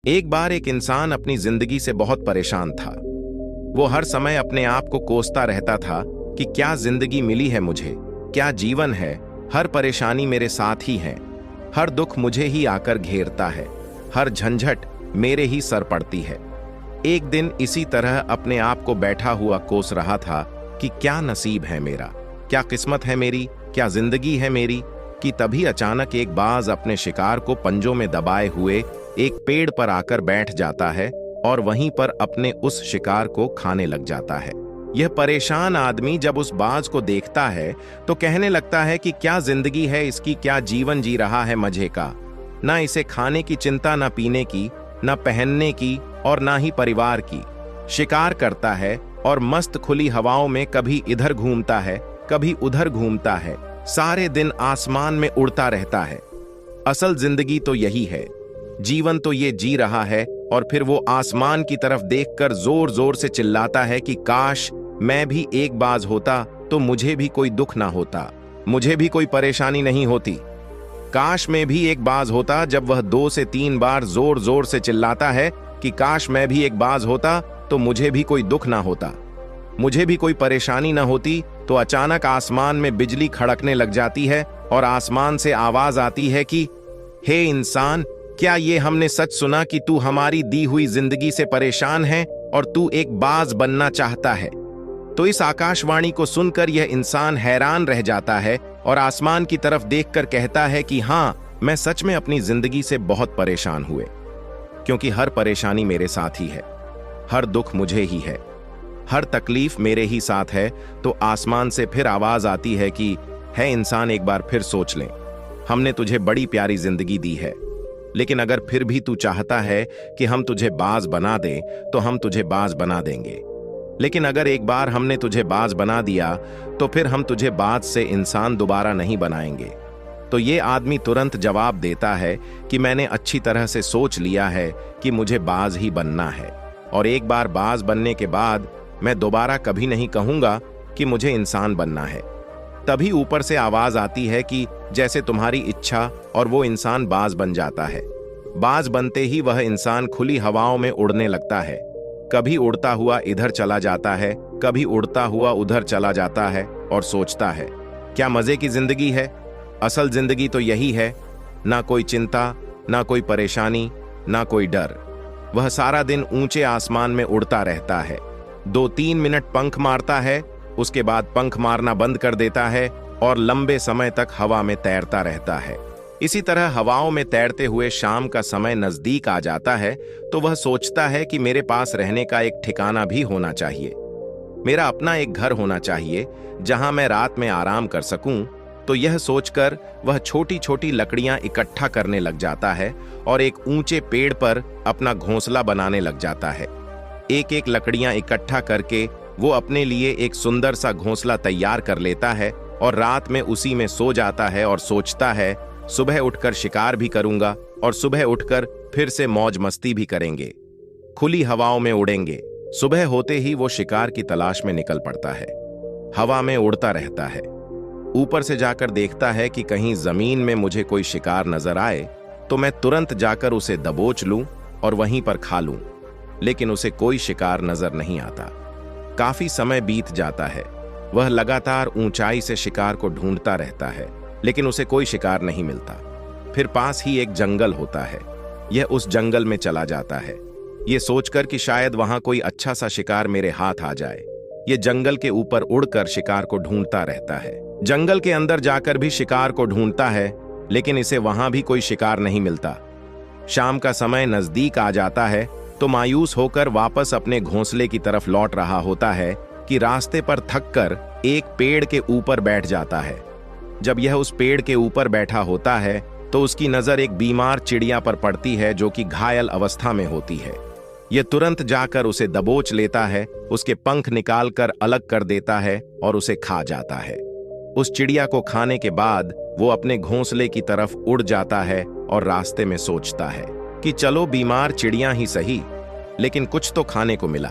एक बार एक इंसान अपनी जिंदगी से बहुत परेशान था। वो हर समय अपने आप को कोसता रहता था कि क्या जिंदगी मिली है मुझे, क्या जीवन है, हर परेशानी मेरे साथ ही है, हर दुख मुझे ही आकर घेरता है, हर झंझट मेरे ही सर पड़ती है। एक दिन इसी तरह अपने आप को बैठा हुआ कोस रहा था कि क्या नसीब है मेरा, क्या किस्मत है मेरी, क्या जिंदगी है मेरी, कि तभी अचानक एक बाज अपने शिकार को पंजों में दबाए हुए एक पेड़ पर आकर बैठ जाता है और वहीं पर अपने उस शिकार को खाने लग जाता है। यह परेशान आदमी जब उस बाज को देखता है तो कहने लगता है कि क्या जिंदगी है इसकी, क्या जीवन जी रहा है मजे का, ना इसे खाने की चिंता, ना पीने की, ना पहनने की और ना ही परिवार की। शिकार करता है और मस्त खुली हवाओं में कभी इधर घूमता है, कभी उधर घूमता है, सारे दिन आसमान में उड़ता रहता है। असल जिंदगी तो यही है, जीवन तो ये जी रहा है। और फिर वो आसमान की तरफ देखकर जोर जोर से चिल्लाता है कि काश मैं भी एक बाज होता तो मुझे भी कोई दुख ना होता, मुझे भी कोई परेशानी नहीं होती। काश मैं भी एक बाज होता। जब वह 2 से 3 बार जोर जोर से चिल्लाता है कि काश मैं भी एक बाज होता तो मुझे भी कोई दुख ना होता, मुझे भी कोई परेशानी ना होती, तो अचानक आसमान में बिजली खड़कने लग जाती है और आसमान से आवाज आती है कि हे इंसान, क्या ये हमने सच सुना कि तू हमारी दी हुई जिंदगी से परेशान है और तू एक बाज बनना चाहता है। तो इस आकाशवाणी को सुनकर यह इंसान हैरान रह जाता है और आसमान की तरफ देखकर कहता है कि हाँ, मैं सच में अपनी जिंदगी से बहुत परेशान हुए, क्योंकि हर परेशानी मेरे साथ ही है, हर दुख मुझे ही है, हर तकलीफ मेरे ही साथ है। तो आसमान से फिर आवाज आती है कि है इंसान, एक बार फिर सोच लें, हमने तुझे बड़ी प्यारी जिंदगी दी है, लेकिन अगर फिर भी तू चाहता है कि हम तुझे बाज बना दें तो हम तुझे बाज बना देंगे। लेकिन अगर एक बार हमने तुझे बाज बना दिया तो फिर हम तुझे बाज से इंसान दोबारा नहीं बनाएंगे। तो ये आदमी तुरंत जवाब देता है कि मैंने अच्छी तरह से सोच लिया है कि मुझे बाज ही बनना है, और एक बार बाज बनने के बाद मैं दोबारा कभी नहीं कहूंगा कि मुझे इंसान बनना है। तभी ऊपर से आवाज आती है कि जैसे तुम्हारी इच्छा, और वो इंसान बाज बन जाता है। बाज बनते ही वह इंसान खुली हवाओं में उड़ने लगता है, कभी उड़ता हुआ इधर चला जाता है, कभी उड़ता हुआ उधर चला जाता है और सोचता है क्या मजे की जिंदगी है। असल जिंदगी तो यही है, ना कोई चिंता, ना कोई परेशानी, ना कोई डर। वह सारा दिन ऊंचे आसमान में उड़ता रहता है, 2-3 मिनट पंख मारता है, उसके बाद पंख मारना बंद कर देता है और लंबे समय तक हवा में तैरता रहता है। इसी तरह हवाओं में तैरते हुए शाम का समय नजदीक आ जाता है तो वह सोचता है कि मेरे पास रहने का एक ठिकाना भी होना चाहिए, मेरा अपना एक घर होना चाहिए जहां मैं रात में आराम कर सकूं। तो यह सोचकर वह छोटी छोटी लकड़ियां इकट्ठा करने लग जाता है और एक ऊंचे पेड़ पर अपना घोंसला बनाने लग जाता है। एक एक लकड़ियां इकट्ठा करके वो अपने लिए एक सुंदर सा घोंसला तैयार कर लेता है और रात में उसी में सो जाता है और सोचता है सुबह उठकर शिकार भी करूंगा और सुबह उठकर फिर से मौज मस्ती भी करेंगे, खुली हवाओं में उड़ेंगे। सुबह होते ही वो शिकार की तलाश में निकल पड़ता है, हवा में उड़ता रहता है, ऊपर से जाकर देखता है कि कहीं जमीन में मुझे कोई शिकार नजर आए तो मैं तुरंत जाकर उसे दबोच लूं और वहीं पर खा लूं। लेकिन उसे कोई शिकार नजर नहीं आता। काफी समय बीत जाता है, वह लगातार ऊंचाई से शिकार को ढूंढता रहता है, लेकिन उसे कोई शिकार नहीं मिलता। फिर पास ही एक जंगल होता है, यह उस जंगल में चला जाता है, ये सोचकर कि शायद वहां कोई अच्छा सा शिकार मेरे हाथ आ जाए। ये जंगल के ऊपर उड़कर शिकार को ढूंढता रहता है, जंगल के अंदर जाकर भी शिकार को ढूंढता है, लेकिन इसे वहां भी कोई शिकार नहीं मिलता। शाम का समय नजदीक आ जाता है तो मायूस होकर वापस अपने घोंसले की तरफ लौट रहा होता है कि रास्ते पर थककर एक पेड़ के ऊपर बैठ जाता है। जब यह उस पेड़ के ऊपर बैठा होता है तो उसकी नजर एक बीमार चिड़िया पर पड़ती है जो कि घायल अवस्था में होती है। यह तुरंत जाकर उसे दबोच लेता है, उसके पंख निकालकर अलग कर देता है और उसे खा जाता है। उस चिड़िया को खाने के बाद वो अपने घोंसले की तरफ उड़ जाता है और रास्ते में सोचता है कि चलो बीमार चिड़िया ही सही, लेकिन कुछ तो खाने को मिला।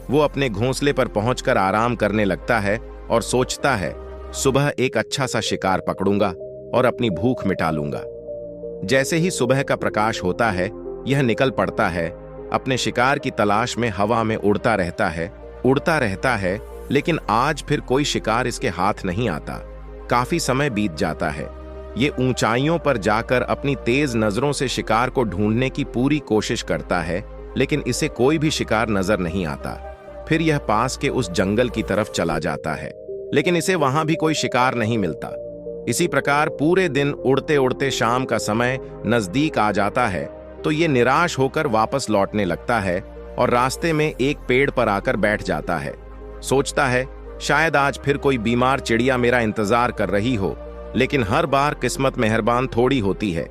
वो अपने घोंसले पर पहुंचकर आराम करने लगता है और सोचता है सुबह एक अच्छा सा शिकार पकड़ूंगा और अपनी भूख मिटा लूंगा। जैसे ही सुबह का प्रकाश होता है यह निकल पड़ता है, अपने शिकार की तलाश में हवा में उड़ता रहता है, लेकिन आज फिर कोई शिकार इसके हाथ नहीं आता। काफी समय बीत जाता है। ये ऊंचाइयों पर जाकर अपनी तेज नजरों से शिकार को ढूंढने की पूरी कोशिश करता है, लेकिन इसे कोई भी शिकार नजर नहीं आता। फिर यह पास के उस जंगल की तरफ चला जाता है, लेकिन इसे वहां भी कोई शिकार नहीं मिलता। इसी प्रकार पूरे दिन उड़ते उड़ते शाम का समय नजदीक आ जाता है, तो ये निराश होकर वापस लौटने लगता है और रास्ते में एक पेड़ पर आकर बैठ जाता है। सोचता है शायद आज फिर कोई बीमार चिड़िया मेरा इंतजार कर रही हो, लेकिन हर बार किस्मत मेहरबान थोड़ी होती है।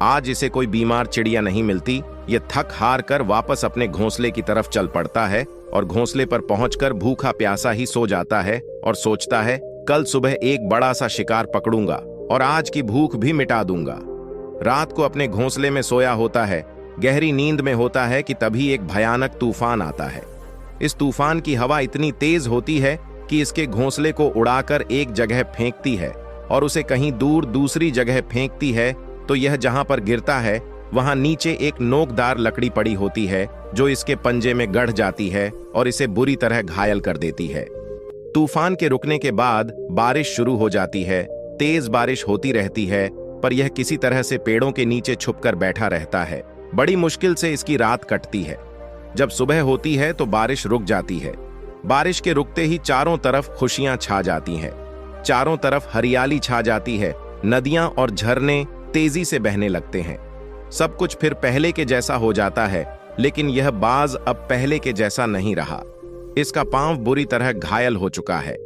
आज इसे कोई बीमार चिड़िया नहीं मिलती। ये थक हार कर वापस अपने घोंसले की तरफ चल पड़ता है और घोंसले पर पहुंचकर भूखा प्यासा ही सो जाता है और सोचता है कल सुबह एक बड़ा सा शिकार पकड़ूंगा और आज की भूख भी मिटा दूंगा। रात को अपने घोंसले में सोया होता है, गहरी नींद में होता है कि तभी एक भयानक तूफान आता है। इस तूफान की हवा इतनी तेज होती है कि इसके घोंसले को उड़ाकर एक जगह फेंकती है और उसे कहीं दूर दूसरी जगह फेंकती है। तो यह जहां पर गिरता है वहां नीचे एक नोकदार लकड़ी पड़ी होती है जो इसके पंजे में गड़ जाती है और इसे बुरी तरह घायल कर देती है। तूफान के रुकने के बाद बारिश शुरू हो जाती है। तेज बारिश होती रहती है, पर यह किसी तरह से पेड़ों के नीचे छुपकर बैठा रहता है। बड़ी मुश्किल से इसकी रात कटती है। जब सुबह होती है तो बारिश रुक जाती है। बारिश के रुकते ही चारों तरफ खुशियां छा जाती हैं। चारों तरफ हरियाली छा जाती है। नदियां और झरने तेजी से बहने लगते हैं। सब कुछ फिर पहले के जैसा हो जाता है, लेकिन यह बाज अब पहले के जैसा नहीं रहा। इसका पांव बुरी तरह घायल हो चुका है।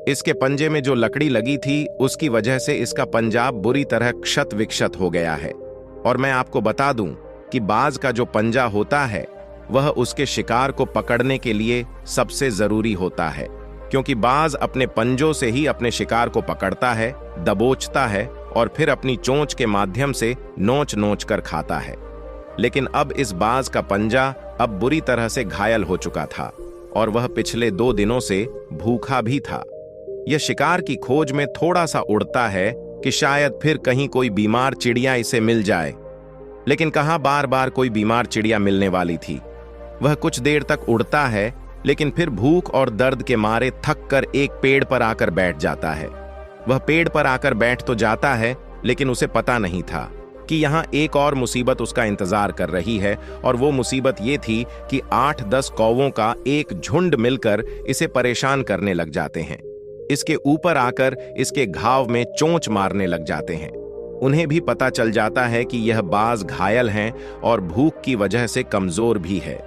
इसके पंजे में जो लकड़ी लगी थी उसकी वजह से इसका पंजा बुरी तरह क्षत विक्षत हो गया है। और मैं आपको बता दूं कि बाज का जो पंजा होता है वह उसके शिकार को पकड़ने के लिए सबसे जरूरी होता है, क्योंकि बाज अपने पंजों से ही अपने शिकार को पकड़ता है, दबोचता है और फिर अपनी चोंच के माध्यम से नोच नोच कर खाता है। लेकिन अब इस बाज का पंजा अब बुरी तरह से घायल हो चुका था और वह पिछले 2 दिनों से भूखा भी था। यह शिकार की खोज में थोड़ा सा उड़ता है कि शायद फिर कहीं कोई बीमार चिड़िया इसे मिल जाए, लेकिन कहाँ बार बार कोई बीमार चिड़िया मिलने वाली थी। वह कुछ देर तक उड़ता है, लेकिन फिर भूख और दर्द के मारे थक कर एक पेड़ पर आकर बैठ जाता है। वह पेड़ पर आकर बैठ तो जाता है, लेकिन उसे पता नहीं था कि यहाँ एक और मुसीबत उसका इंतजार कर रही है, और वो मुसीबत ये थी कि 8-10 कौवों का एक झुंड मिलकर इसे परेशान करने लग जाते हैं। इसके ऊपर आकर इसके घाव में चोंच मारने लग जाते हैं। उन्हें भी पता चल जाता है कि यह बाज घायल हैं और भूख की वजह से कमजोर भी है।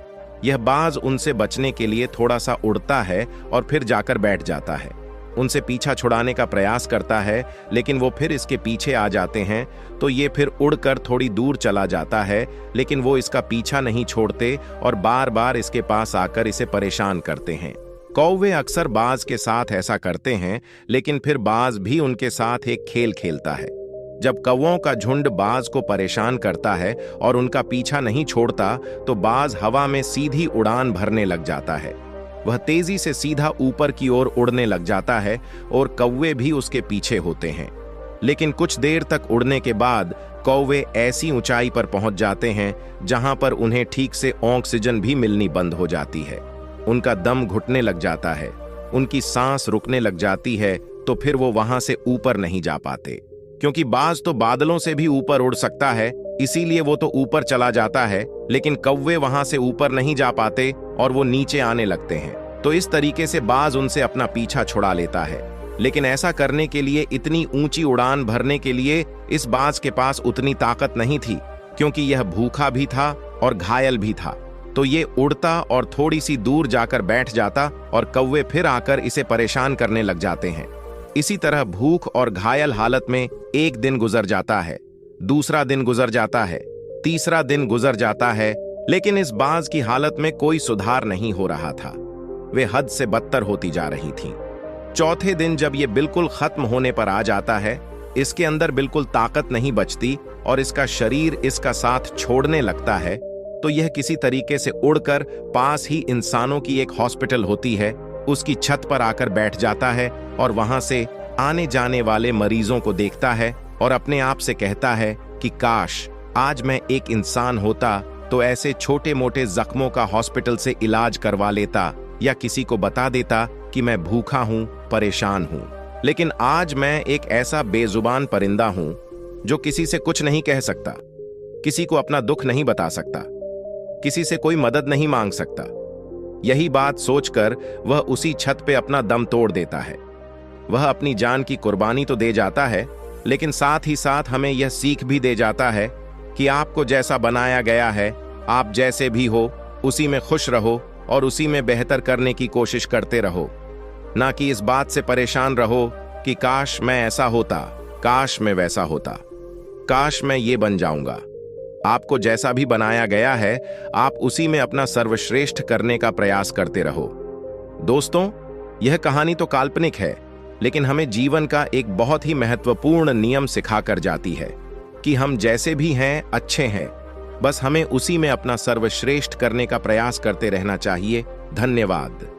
यह बाज उनसे बचने के लिए थोड़ा सा उड़ता है और फिर जाकर बैठ जाता है। उनसे पीछा छुड़ाने का प्रयास करता है, लेकिन वो फिर इसके पीछे आ जाते हैं। तो ये फिर उड़कर थोड़ी दूर चला जाता है, लेकिन वो इसका पीछा नहीं छोड़ते और बार बार इसके पास आकर इसे परेशान करते हैं। कौवे अक्सर बाज के साथ ऐसा करते हैं, लेकिन फिर बाज भी उनके साथ एक खेल खेलता है। जब कौवों का झुंड बाज को परेशान करता है और उनका पीछा नहीं छोड़ता, तो बाज हवा में सीधी उड़ान भरने लग जाता है। वह तेजी से सीधा ऊपर की ओर उड़ने लग जाता है और कौवे भी उसके पीछे होते हैं। लेकिन कुछ देर तक उड़ने के बाद कौवे ऐसी ऊंचाई पर पहुंच जाते हैं जहां पर उन्हें ठीक से ऑक्सीजन भी मिलनी बंद हो जाती है। उनका दम घुटने लग जाता है, उनकी सांस रुकने लग जाती है, तो फिर वो वहां से ऊपर नहीं जा पाते। क्योंकि बाज तो बादलों से भी ऊपर उड़ सकता है, इसीलिए वो तो ऊपर चला जाता है, लेकिन कौवे वहां से ऊपर नहीं जा पाते और वो नीचे आने लगते हैं। तो इस तरीके से बाज उनसे अपना पीछा छुड़ा लेता है। लेकिन ऐसा करने के लिए, इतनी ऊंची उड़ान भरने के लिए इस बाज के पास उतनी ताकत नहीं थी, क्योंकि यह भूखा भी था और घायल भी था। तो ये उड़ता और थोड़ी सी दूर जाकर बैठ जाता और कौवे फिर आकर इसे परेशान करने लग जाते हैं। इसी तरह भूख और घायल हालत में एक दिन गुजर जाता है, दूसरा दिन गुजर जाता है, तीसरा दिन गुजर जाता है, लेकिन इस बाज की हालत में कोई सुधार नहीं हो रहा था। वे हद से बदतर होती जा रही थीं। चौथे दिन जब ये बिल्कुल खत्म होने पर आ जाता है, इसके अंदर बिल्कुल ताकत नहीं बचती और इसका शरीर इसका साथ छोड़ने लगता है, तो यह किसी तरीके से उड़कर पास ही इंसानों की एक हॉस्पिटल होती है, उसकी छत पर आकर बैठ जाता है और वहां से आने जाने वाले मरीजों को देखता है और अपने आप से कहता है कि काश आज मैं एक इंसान होता तो ऐसे छोटे मोटे जख्मों का हॉस्पिटल से इलाज करवा लेता या किसी को बता देता कि मैं भूखा हूं, परेशान हूं। लेकिन आज मैं एक ऐसा बेजुबान परिंदा हूं जो किसी से कुछ नहीं कह सकता, किसी को अपना दुख नहीं बता सकता, किसी से कोई मदद नहीं मांग सकता। यही बात सोचकर वह उसी छत पे अपना दम तोड़ देता है। वह अपनी जान की कुर्बानी तो दे जाता है, लेकिन साथ ही साथ हमें यह सीख भी दे जाता है कि आपको जैसा बनाया गया है, आप जैसे भी हो, उसी में खुश रहो और उसी में बेहतर करने की कोशिश करते रहो, ना कि इस बात से परेशान रहो कि काश मैं ऐसा होता, काश मैं वैसा होता, काश मैं ये बन जाऊंगा। आपको जैसा भी बनाया गया है, आप उसी में अपना सर्वश्रेष्ठ करने का प्रयास करते रहो। दोस्तों, यह कहानी तो काल्पनिक है, लेकिन हमें जीवन का एक बहुत ही महत्वपूर्ण नियम सिखाकर जाती है कि हम जैसे भी हैं अच्छे हैं, बस हमें उसी में अपना सर्वश्रेष्ठ करने का प्रयास करते रहना चाहिए। धन्यवाद।